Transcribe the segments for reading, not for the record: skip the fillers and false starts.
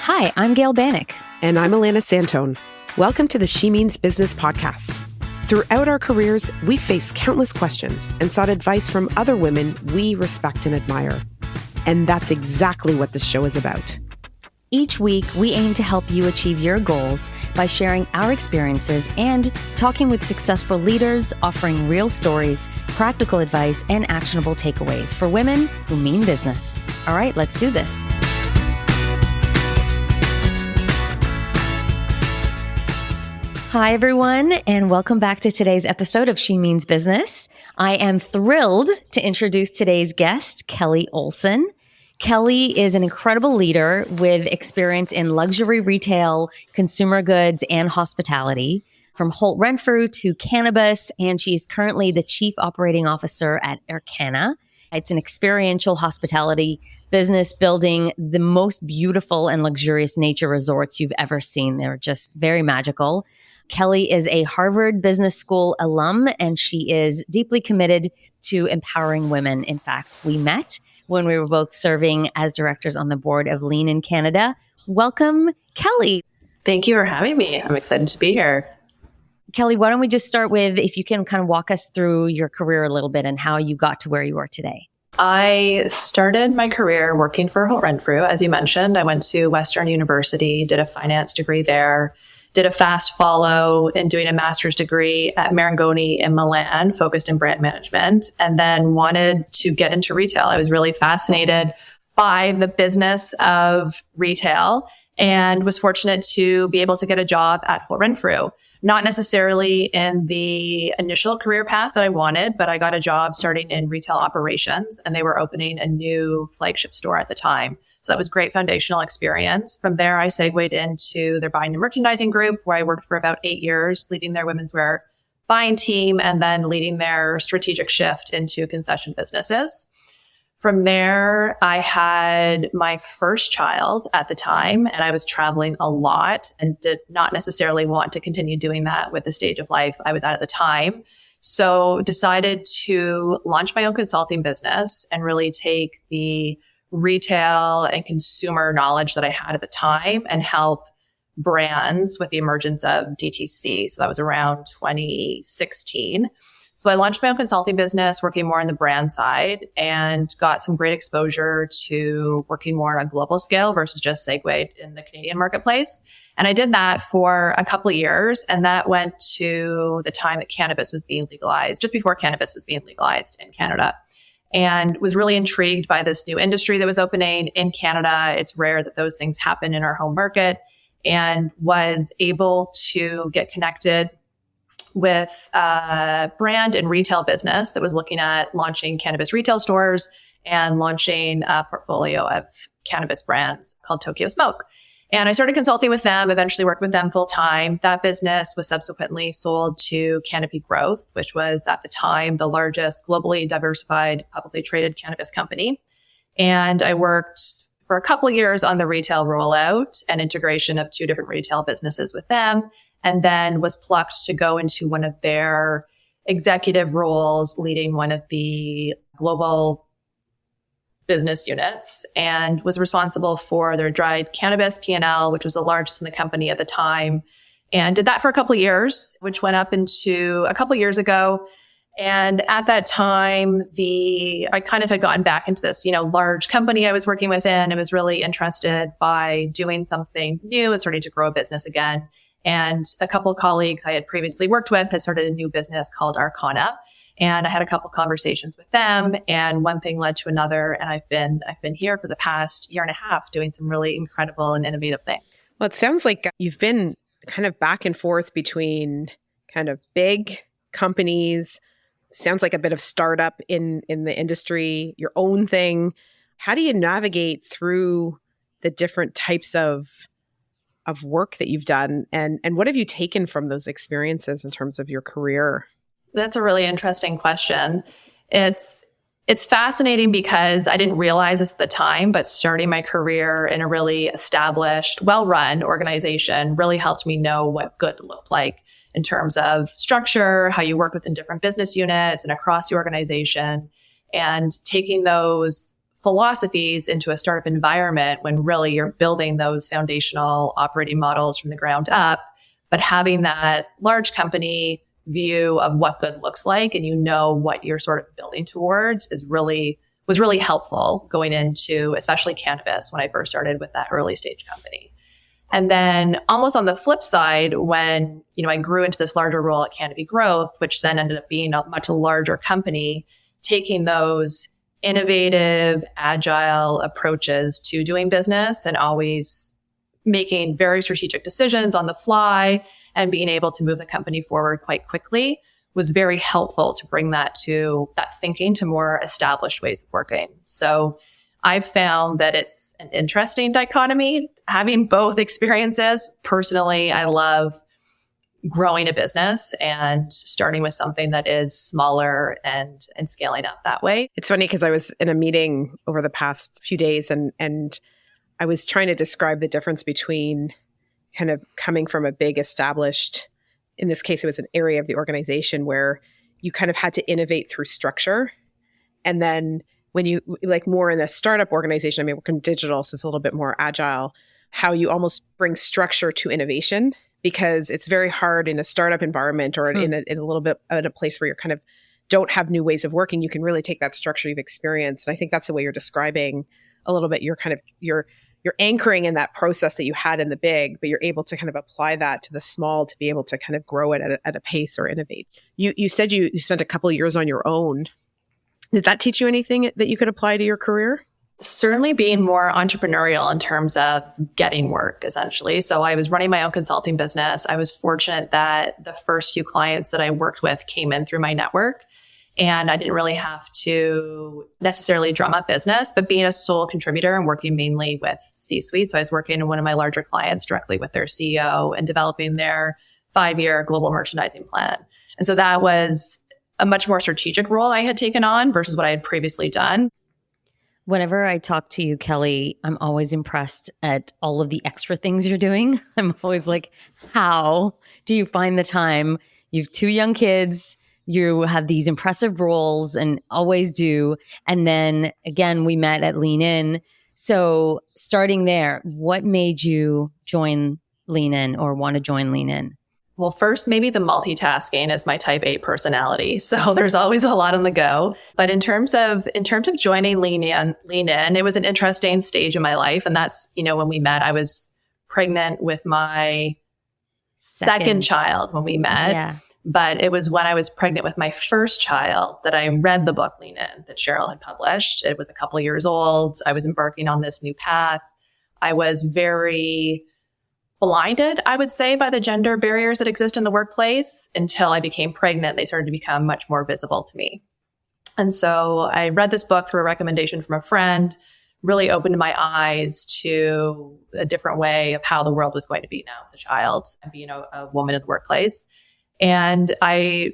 Hi, I'm Gail Bannock. And I'm Alana Santone. Welcome to the She Means Business podcast. Throughout our careers, we faced countless questions and sought advice from other women we respect and admire. And that's exactly what this show is about. Each week, we aim to help you achieve your goals by sharing our experiences and talking with successful leaders, offering real stories, practical advice, and actionable takeaways for women who mean business. All right, let's do this. Hi, everyone, and welcome back to today's episode of She Means Business. I am thrilled to introduce today's guest, Kelly Olsen. Kelly is an incredible leader with experience in luxury retail, consumer goods, and hospitality, from Holt Renfrew to cannabis, and she's currently the Chief Operating Officer at Arcana. It's an experiential hospitality business building the most beautiful and luxurious nature resorts you've ever seen. They're just very magical. Kelly is a Harvard Business School alum, and she is deeply committed to empowering women. In fact, we met when we were both serving as directors on the board of Lean in Canada. Welcome, Kelly. Thank you for having me. I'm excited to be here. Kelly, why don't we just start with, if you can kind of walk us through your career a little bit and how you got to where you are today. I started my career working for Holt Renfrew. As you mentioned, I went to Western University, did a finance degree there, did a fast follow in doing a master's degree at Marangoni in Milan, focused in brand management, and then wanted to get into retail. I was really fascinated by the business of retail and was fortunate to be able to get a job at Holt Renfrew. Not necessarily in the initial career path that I wanted, but I got a job starting in retail operations, and they were opening a new flagship store at the time. So that was great foundational experience. From there, I segued into their buying and merchandising group, where I worked for about 8 years, leading their women's wear buying team and then leading their strategic shift into concession businesses. From there, I had my first child at the time, and I was traveling a lot and did not necessarily want to continue doing that with the stage of life I was at the time. So decided to launch my own consulting business and really take the retail and consumer knowledge that I had at the time and help brands with the emergence of DTC. So that was around 2016. So I launched my own consulting business, working more on the brand side, and got some great exposure to working more on a global scale versus just segued in the Canadian marketplace. And I did that for a couple of years, and that went to the time that cannabis was being legalized, just before cannabis was being legalized in Canada, and was really intrigued by this new industry that was opening in Canada. It's rare that those things happen in our home market, and was able to get connected with a brand and retail business that was looking at launching cannabis retail stores and launching a portfolio of cannabis brands called Tokyo Smoke. And I started consulting with them, eventually worked with them full time. That business was subsequently sold to Canopy Growth, which was at the time the largest globally diversified publicly traded cannabis company. And I worked for a couple of years on the retail rollout and integration of 2 different retail businesses with them, and then was plucked to go into one of their executive roles, leading one of the global business units, and was responsible for their dried cannabis P&L, which was the largest in the company at the time, and did that for a couple of years, which went up into a couple of years ago. And at that time, I kind of had gotten back into this, large company I was working within, and was really interested by doing something new and starting to grow a business again. And a couple of colleagues I had previously worked with had started a new business called Arcana. And I had a couple of conversations with them, and one thing led to another. And I've been here for the past year and a half doing some really incredible and innovative things. Well, it sounds like you've been kind of back and forth between kind of big companies, sounds like a bit of startup in the industry, your own thing. How do you navigate through the different types of work that you've done, and what have you taken from those experiences in terms of your career? That's a really interesting question. It's fascinating because I didn't realize this at the time, but starting my career in a really established, well-run organization really helped me know what good looked like in terms of structure, how you work within different business units and across the organization, and taking those philosophies into a startup environment when really you're building those foundational operating models from the ground up, but having that large company view of what good looks like and you know what you're sort of building towards was really helpful going into especially cannabis when I first started with that early stage company. And then almost on the flip side, when, I grew into this larger role at Canopy Growth, which then ended up being a much larger company, taking those innovative, agile approaches to doing business and always making very strategic decisions on the fly and being able to move the company forward quite quickly was very helpful to bring that thinking to more established ways of working. So I've found that it's an interesting dichotomy, having both experiences. Personally, I love growing a business and starting with something that is smaller and scaling up that way. It's funny because I was in a meeting over the past few days and I was trying to describe the difference between kind of coming from a big established, in this case, it was an area of the organization where you kind of had to innovate through structure. And then when you like more in a startup organization, I mean, we're in digital, so it's a little bit more agile, how you almost bring structure to innovation, because it's very hard in a startup environment or in a little bit in a place where you're kind of don't have new ways of working. You can really take that structure you've experienced. And I think that's the way you're describing a little bit. You're anchoring in that process that you had in the big, but you're able to kind of apply that to the small to be able to kind of grow it at a pace or innovate. You said you spent a couple of years on your own. Did that teach you anything that you could apply to your career? Certainly being more entrepreneurial in terms of getting work, essentially. So I was running my own consulting business. I was fortunate that the first few clients that I worked with came in through my network. And I didn't really have to necessarily drum up business, but being a sole contributor and working mainly with C-suite. So I was working in one of my larger clients directly with their CEO and developing their 5-year global merchandising plan. And so that was a much more strategic role I had taken on versus what I had previously done. Whenever I talk to you, Kelly, I'm always impressed at all of the extra things you're doing. I'm always like, how do you find the time? You have 2 young kids. You have these impressive roles and always do. And then again, we met at Lean In. So starting there, what made you join Lean In or want to join Lean In? Well, first, maybe the multitasking is my type A personality. So there's always a lot on the go. But in terms of joining Lean In, it was an interesting stage in my life. And that's, when we met, I was pregnant with my second child when we met. Yeah. But it was when I was pregnant with my first child that I read the book Lean In that Cheryl had published. It was a couple of years old. I was embarking on this new path. I was very blinded, I would say, by the gender barriers that exist in the workplace until I became pregnant. They started to become much more visible to me. And so I read this book through a recommendation from a friend, really opened my eyes to a different way of how the world was going to be now with a child and being a woman in the workplace. And I,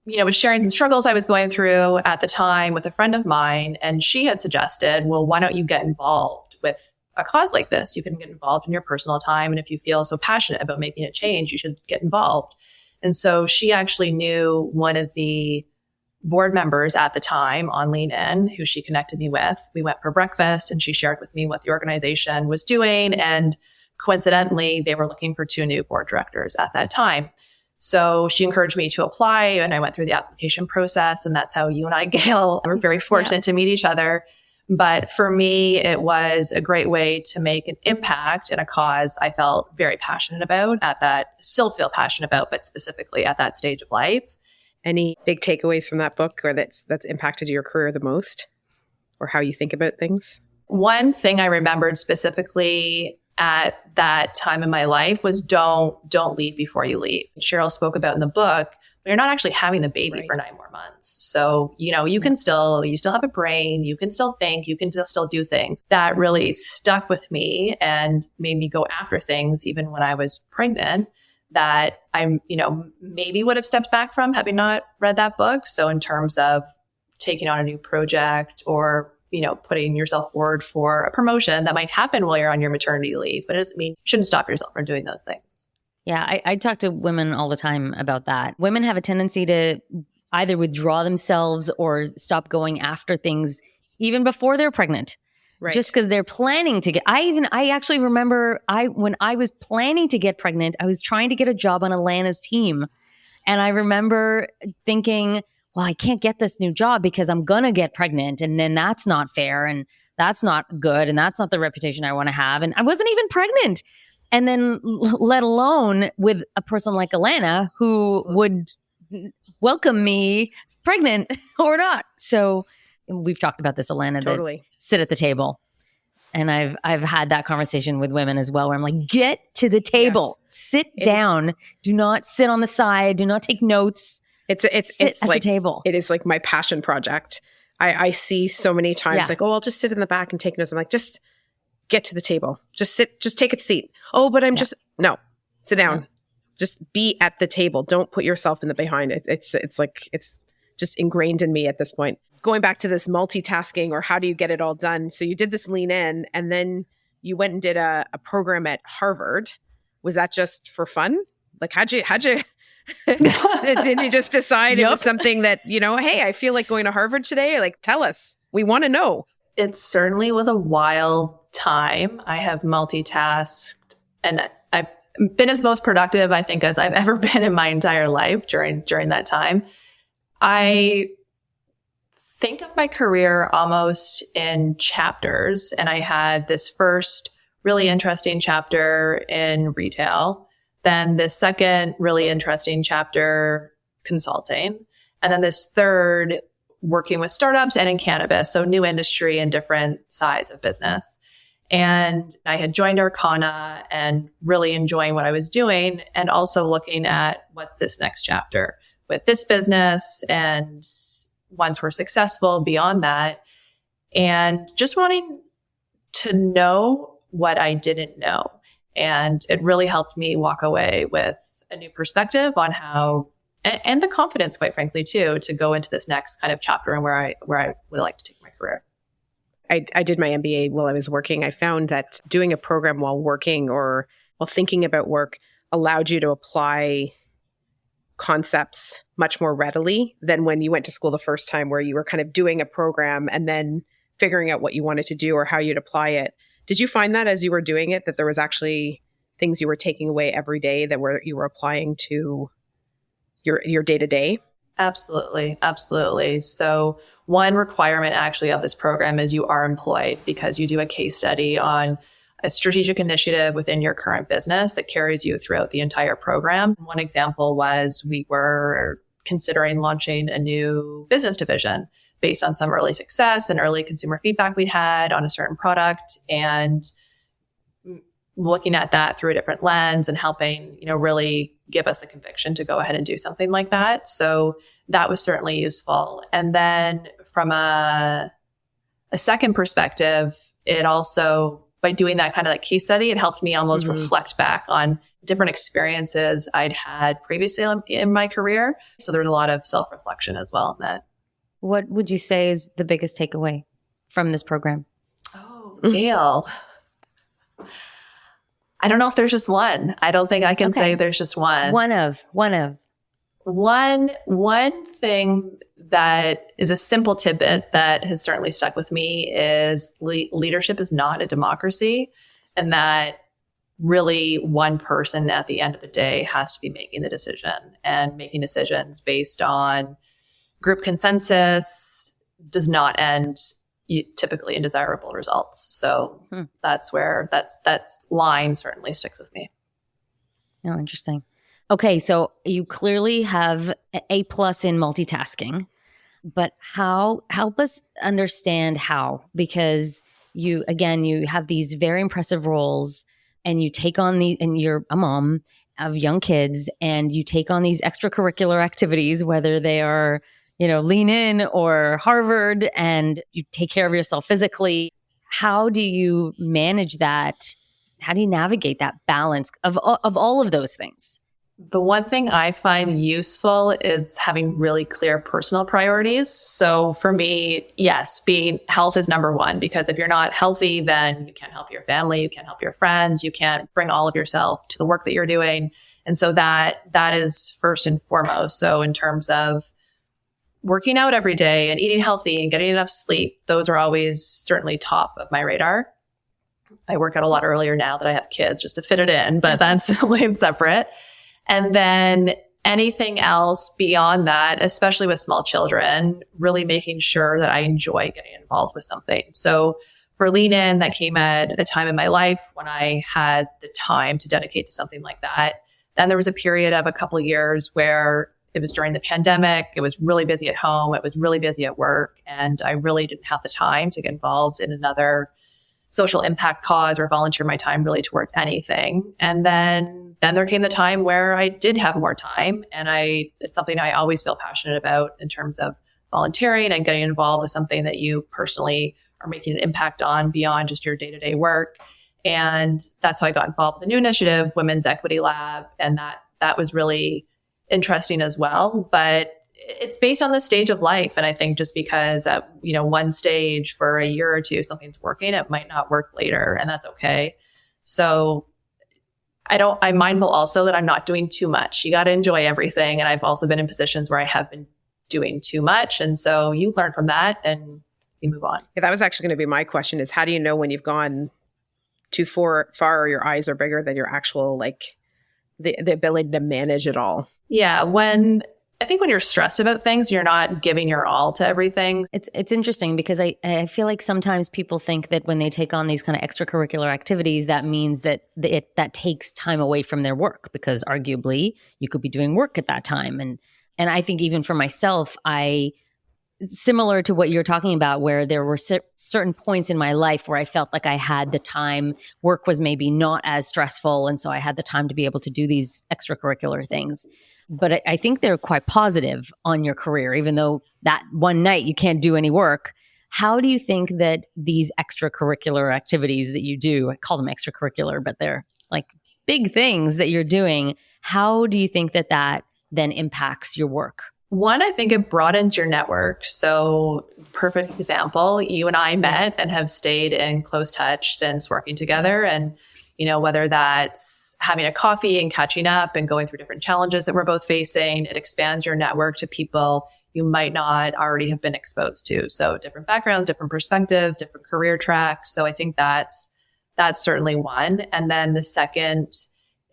was sharing some struggles I was going through at the time with a friend of mine. And she had suggested, well, why don't you get involved with a cause like this? You can get involved in your personal time. And if you feel so passionate about making a change, you should get involved. And so she actually knew one of the board members at the time on Lean In, who she connected me with. We went for breakfast and she shared with me what the organization was doing. And coincidentally, they were looking for 2 new board directors at that time. So she encouraged me to apply and I went through the application process. And that's how you and I, Gail, were very fortunate to meet each other. But for me, it was a great way to make an impact in a cause I felt very passionate about still feel passionate about, but specifically at that stage of life. Any big takeaways from that book or that's impacted your career the most or how you think about things? One thing I remembered specifically at that time in my life was don't leave before you leave. Cheryl spoke about in the book, you're not actually having the baby for 9 more months. So, you still have a brain, you can still think, you can still do things. That really stuck with me and made me go after things even when I was pregnant that I, maybe would have stepped back from having not read that book. So in terms of taking on a new project or putting yourself forward for a promotion that might happen while you're on your maternity leave, but it doesn't mean you shouldn't stop yourself from doing those things. Yeah, I talk to women all the time about that. Women have a tendency to either withdraw themselves or stop going after things even before they're pregnant. Right. Just because they're planning to get, I actually remember when I was planning to get pregnant, I was trying to get a job on Alana's team. And I remember thinking, well, I can't get this new job because I'm going to get pregnant. And then that's not fair. And that's not good. And that's not the reputation I want to have. And I wasn't even pregnant. And then let alone with a person like Alana who would welcome me pregnant or not. So we've talked about this, Alana, Totally. that sit at the table. And I've had that conversation with women as well, where I'm like, get to the table, sit down, do not sit on the side, do not take notes. It's at like the table. It is like my passion project. I see so many times like, oh, I'll just sit in the back and take notes. I'm like, just get to the table, just sit, just take a seat. Oh, but no, sit down, just be at the table. Don't put yourself in the behind. It's just ingrained in me at this point. Going back to this multitasking or how do you get it all done? So you did this lean in and then you went and did a program at Harvard. Was that just for fun? Like how'd you did you just decide it was something that, hey, I feel like going to Harvard today? Like, tell us. We want to know. It certainly was a wild time. I have multitasked and I've been as most productive, I think, as I've ever been in my entire life during that time. I think of my career almost in chapters. And I had this first really interesting chapter in retail, then this second really interesting chapter consulting, and then this third working with startups and in cannabis. So new industry and different size of business. And I had joined Arcana and really enjoying what I was doing and also looking at what's this next chapter with this business and once we're successful beyond that, and just wanting to know what I didn't know. And it really helped me walk away with a new perspective on how, and the confidence, quite frankly, too, to go into this next kind of chapter and where I would like to take my career. I did my MBA while I was working. I found that doing a program while working or while thinking about work allowed you to apply concepts much more readily than when you went to school the first time, where you were kind of doing a program and then figuring out what you wanted to do or how you'd apply it. Did you find that as you were doing it, that there was actually things you were taking away every day that you were applying to your day-to-day? Absolutely. Absolutely. So one requirement actually of this program is you are employed because you do a case study on a strategic initiative within your current business that carries you throughout the entire program. One example was we were considering launching a new business division based on some early success and early consumer feedback we'd had on a certain product, and looking at that through a different lens and helping, really give us the conviction to go ahead and do something like that. So that was certainly useful. And then from a second perspective, it also, by doing that kind of like case study, it helped me almost reflect back on different experiences I'd had previously in my career. So there's a lot of self-reflection as well in that. What would you say is the biggest takeaway from this program? Oh, Gail. I don't know if there's just one. I don't think I can say there's just one. One of. One thing that is a simple tidbit that has certainly stuck with me is leadership is not a democracy, and that really one person at the end of the day has to be making the decision, and making decisions based on group consensus does not end typically in desirable results. So that's where that line certainly sticks with me. Oh, interesting. Okay, so you clearly have an A+ in multitasking, but help us understand how, because you have these very impressive roles and you take on and you're a mom of young kids and you take on these extracurricular activities, whether they are, lean in or Harvard, and you take care of yourself physically. How do you manage that? How do you navigate that balance of all of those things? The one thing I find useful is having really clear personal priorities. So for me, yes, health is number one, because if you're not healthy, then you can't help your family, you can't help your friends, you can't bring all of yourself to the work that you're doing. And so that is first and foremost. So in terms of working out every day and eating healthy and getting enough sleep, those are always certainly top of my radar. I work out a lot earlier now that I have kids just to fit it in, but that's way separate. And then anything else beyond that, especially with small children, really making sure that I enjoy getting involved with something. So for Lean In, that came at a time in my life when I had the time to dedicate to something like that. Then there was a period of a couple of years where it was during the pandemic. It was really busy at home. It was really busy at work. And I really didn't have the time to get involved in another social impact cause or volunteer my time really towards anything. And then there came the time where I did have more time. And it's something I always feel passionate about in terms of volunteering and getting involved with something that you personally are making an impact on beyond just your day-to-day work. And that's how I got involved with the new initiative, Women's Equity Lab. And that was really interesting as well. But it's based on the stage of life. And I think just because at, one stage for a year or two, something's working, it might not work later, and that's okay. So I'm mindful also that I'm not doing too much. You got to enjoy everything. And I've also been in positions where I have been doing too much. And so you learn from that and you move on. Yeah, that was actually going to be my question, is how do you know when you've gone too far or your eyes are bigger than your actual, the ability to manage it all? Yeah. I think when you're stressed about things, you're not giving your all to everything. It's interesting because I feel like sometimes people think that when they take on these kind of extracurricular activities, that means that that takes time away from their work, because arguably you could be doing work at that time. And I think even for myself, similar to what you're talking about, where there were certain points in my life where I felt like I had the time, work was maybe not as stressful. And so I had the time to be able to do these extracurricular things. But I think they're quite positive on your career, even though that one night you can't do any work. How do you think that these extracurricular activities that you do, I call them extracurricular, but they're like big things that you're doing, how do you think that then impacts your work? One, I think it broadens your network. So perfect example, you and I met and have stayed in close touch since working together. And, whether that's having a coffee and catching up and going through different challenges that we're both facing, it expands your network to people you might not already have been exposed to. So different backgrounds, different perspectives, different career tracks. So I think that's certainly one. And then the second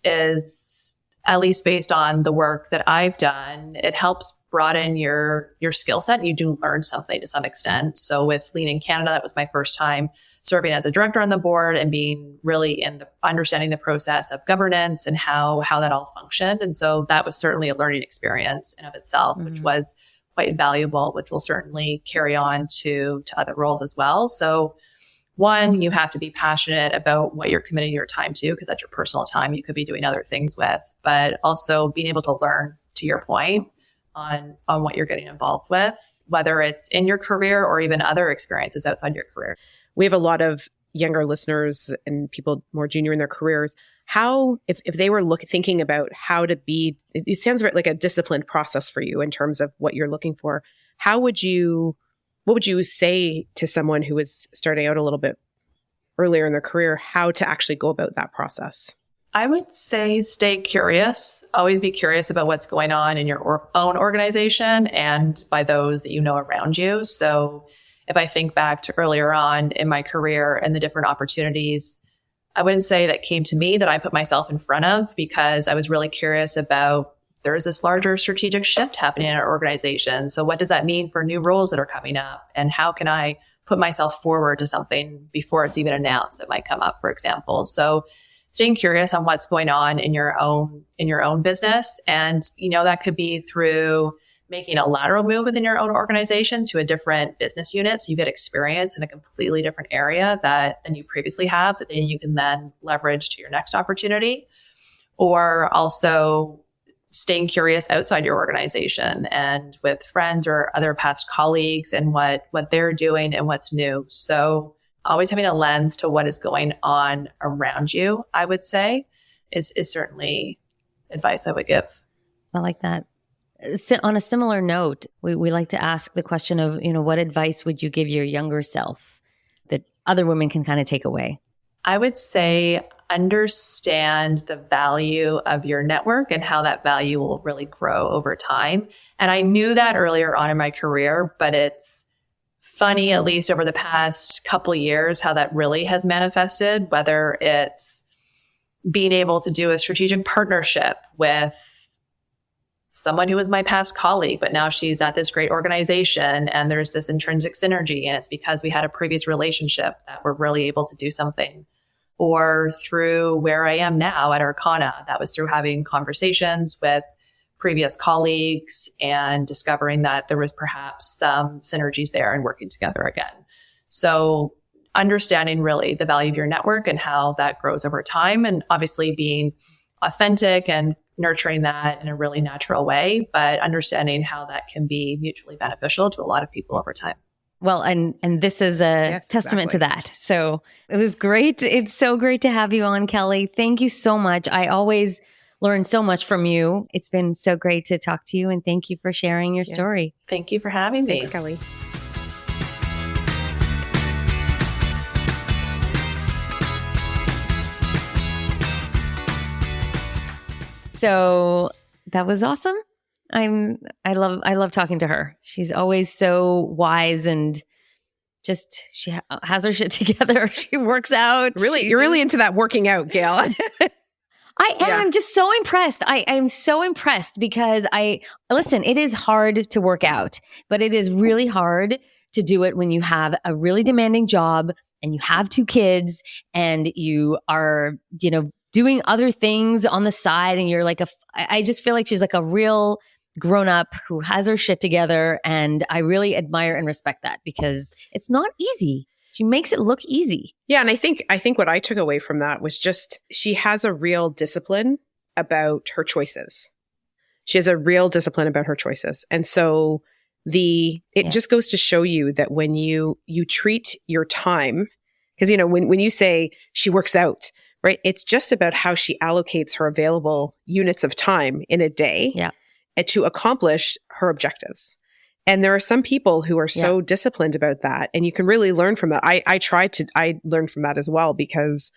is, at least based on the work that I've done, it helps broaden your skill set. You do learn something to some extent. So with Lean in Canada, that was my first time serving as a director on the board and being really in understanding the process of governance and how that all functioned. And so that was certainly a learning experience in of itself, which was quite valuable, which will certainly carry on to other roles as well. So one, you have to be passionate about what you're committing your time to, because that's your personal time you could be doing other things with, but also being able to learn, to your point, on what you're getting involved with, whether it's in your career or even other experiences outside your career. We have a lot of younger listeners and people more junior in their careers. How, if they were thinking about how to be, it sounds like a disciplined process for you in terms of what you're looking for. What would you say to someone who is starting out a little bit earlier in their career, how to actually go about that process? I would say stay curious. Always be curious about what's going on in your own organization and by those that you know around you. So if I think back to earlier on in my career and the different opportunities, I wouldn't say that came to me that I put myself in front of, because I was really curious about, there is this larger strategic shift happening in our organization. So what does that mean for new roles that are coming up? And how can I put myself forward to something before it's even announced that might come up, for example? So staying curious on what's going on in your own business. And, that could be through making a lateral move within your own organization to a different business unit. So you get experience in a completely different area than you previously have, that then you can then leverage to your next opportunity. Or also staying curious outside your organization and with friends or other past colleagues and what they're doing and what's new. So always having a lens to what is going on around you, I would say, is certainly advice I would give. I like that. On a similar note, we like to ask the question of, what advice would you give your younger self that other women can kind of take away? I would say understand the value of your network and how that value will really grow over time. And I knew that earlier on in my career, but it's funny, at least over the past couple of years, how that really has manifested, whether it's being able to do a strategic partnership with someone who was my past colleague, but now she's at this great organization and there's this intrinsic synergy. And it's because we had a previous relationship that we're really able to do something. Or through where I am now at Arcana, that was through having conversations with previous colleagues and discovering that there was perhaps some synergies there and working together again. So understanding really the value of your network and how that grows over time, and obviously being authentic and nurturing that in a really natural way, but understanding how that can be mutually beneficial to a lot of people over time. Well, and this is a testament to that. So it was great. It's so great to have you on, Kelly. Thank you so much. I always learn so much from you. It's been so great to talk to you, and thank you for sharing your story. Thank you for having me. Thanks, Kelly. So that was awesome. I love talking to her. She's always so wise and just she has her shit together. She works out. You're really into that working out, Gail. I am. I'm just so impressed. I'm so impressed because listen, it is hard to work out, but it is really hard to do it when you have a really demanding job and you have 2 kids and you are, doing other things on the side. And you're like I just feel like she's like a real grown up who has her shit together. And I really admire and respect that because it's not easy. She makes it look easy. Yeah. And I think what I took away from that was just, she has a real discipline about her choices. She has a real discipline about her choices. And so it just goes to show you that when you treat your time, because, when you say she works out, right, it's just about how she allocates her available units of time in a day. Yeah. To accomplish her objectives. And there are some people who are so disciplined about that. And you can really learn from that. I learned from that as well because,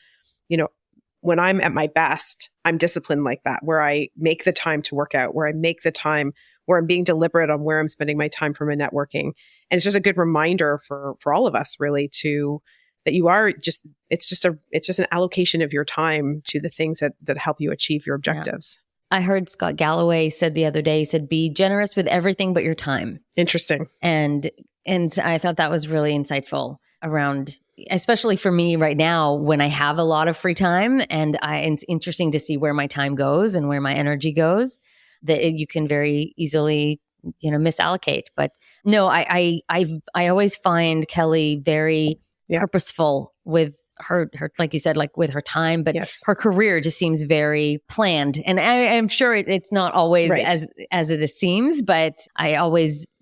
when I'm at my best, I'm disciplined like that, where I make the time to work out, where I make the time, where I'm being deliberate on where I'm spending my time for my networking. And it's just a good reminder for all of us really that you are just, it's just an allocation of your time to the things that help you achieve your objectives. Yeah. I heard Scott Galloway said the other day, he said, be generous with everything but your time. Interesting. And I thought that was really insightful around, especially for me right now when I have a lot of free time and it's interesting to see where my time goes and where my energy goes, that you can very easily, misallocate. But no, I always find Kelly very purposeful with her, like you said, like with her time, but her career just seems very planned. And I'm sure it's not always as it seems, but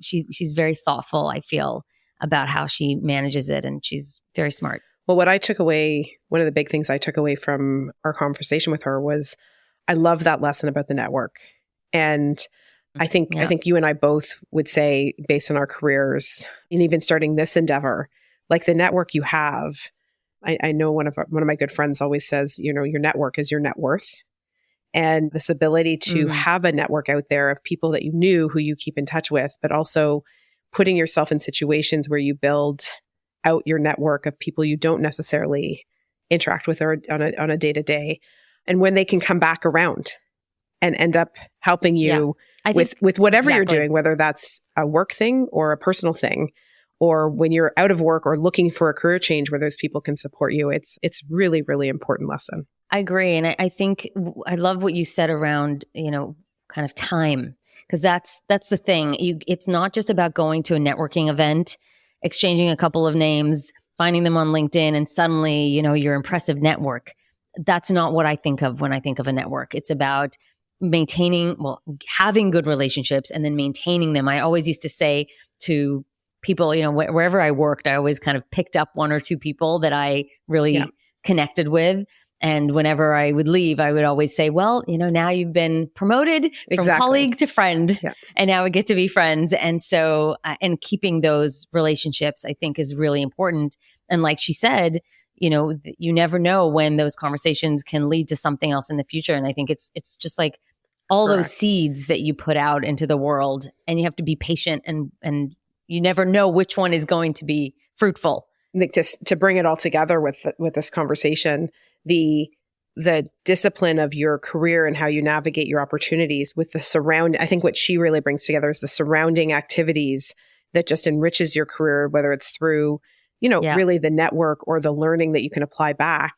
she's very thoughtful, I feel, about how she manages it. And she's very smart. Well, one of the big things I took away from our conversation with her was I love that lesson about the network. And I think you and I both would say, based on our careers and even starting this endeavor, like the network you have, I know one of my good friends always says, your network is your net worth. And this ability to have a network out there of people that you knew who you keep in touch with, but also putting yourself in situations where you build out your network of people you don't necessarily interact with or on a day-to-day. And when they can come back around and end up helping you with whatever you're doing, whether that's a work thing or a personal thing, or when you're out of work or looking for a career change where those people can support you, it's really, really important lesson. I agree. And I think I love what you said around, kind of time, because that's the thing. It's not just about going to a networking event, exchanging a couple of names, finding them on LinkedIn, and suddenly, your impressive network. That's not what I think of when I think of a network. It's about having good relationships and then maintaining them. I always used to say to people, wherever I worked, I always kind of picked up 1 or 2 people that I really connected with. And whenever I would leave, I would always say, well, now you've been promoted from colleague to friend, and now we get to be friends. And so, and keeping those relationships, I think, is really important. And like she said, you never know when those conversations can lead to something else in the future. And I think it's just like all Correct. those seeds that you put out into the world, and you have to be patient, and you never know which one is going to be fruitful. I think to bring it all together with this conversation, the discipline of your career and how you navigate your opportunities with I think what she really brings together is the surrounding activities that just enriches your career, whether it's through, really the network or the learning that you can apply back.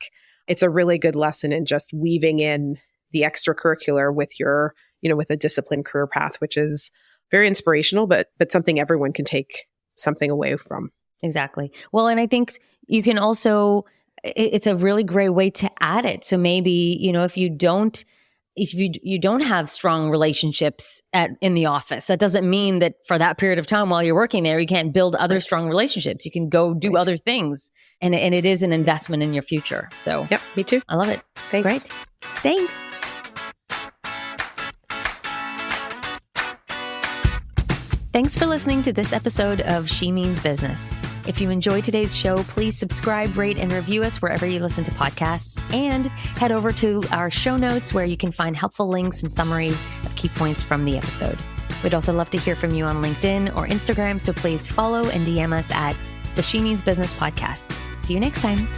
It's a really good lesson in just weaving in the extracurricular with your, with a disciplined career path, which is very inspirational, but something everyone can take something away from. Exactly. Well, and I think you can also, it's a really great way to add it. So maybe, if you don't have strong relationships in the office, that doesn't mean that for that period of time while you're working there, you can't build other strong relationships. You can go do other things, and it is an investment in your future. So yep, me too. I love it. Thanks. It's great. Thanks. Thanks for listening to this episode of She Means Business. If you enjoyed today's show, please subscribe, rate, and review us wherever you listen to podcasts, and head over to our show notes where you can find helpful links and summaries of key points from the episode. We'd also love to hear from you on LinkedIn or Instagram, so please follow and DM us at the She Means Business podcast. See you next time.